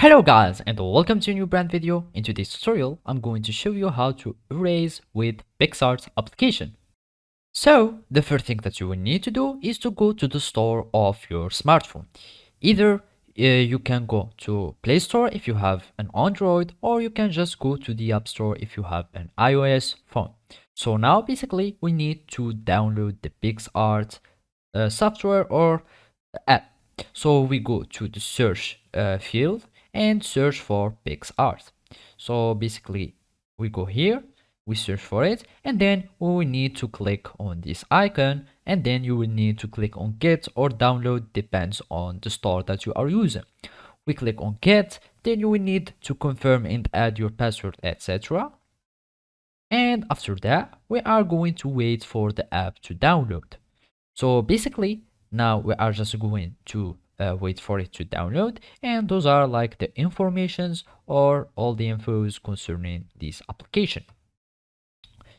Hello guys and welcome to a new brand video. In today's tutorial, I'm going to show you how to erase with Picsart application. So the first thing that you will need to do is to go to the store of your smartphone. Either you can go to Play Store if you have an Android, or you can just go to the App Store if you have an iOS phone. So now basically we need to download the Picsart software or app. So we go to the search field and search for Picsart. So basically we go here, we search for it, and then we will need to click on this icon, and then you will need to click on get or download, depends on the store that you are using. We click on get, then you will need to confirm and add your password, etc. And after that we are going to wait for the app to download. So basically now we are just going to wait for it to download, and those are like the informations or all the infos concerning this application.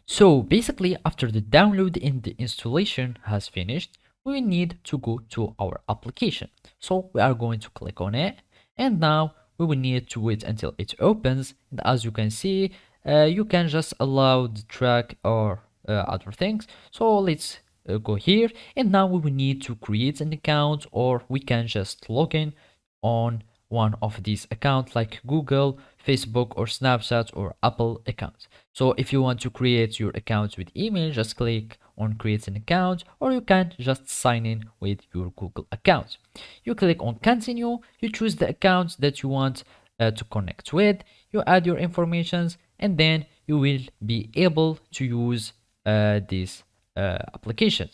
So basically after the download and the installation has finished, we need to go to our application. So we are going to click on it, and now we will need to wait until it opens. And as you can see, you can just allow the track or other things. So let's go here, and now we will need to create an account, or we can just log in on one of these accounts like Google, Facebook, or Snapchat, or Apple accounts. So if you want to create your account with email, just click on create an account, or you can just sign in with your Google account. You click on continue, you choose the account that you want to connect with, you add your informations, and then you will be able to use this application.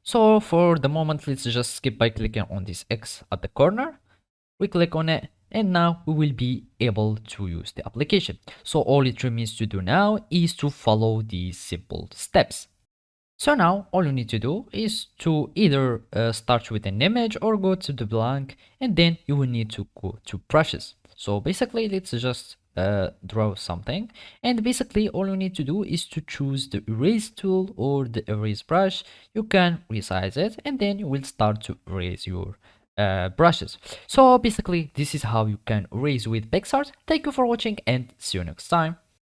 So for the moment, let's just skip by clicking on this X at the corner. We click on it, and now we will be able to use the application. So all it remains to do now is to follow these simple steps. So now all you need to do is to either start with an image or go to the blank, and then you will need to go to brushes. So basically let's just draw something, and basically all you need to do is to choose the erase tool or the erase brush. You can resize it, and then you will start to erase your brushes. So basically this is how you can erase with Picsart. Thank you for watching, and see you next time.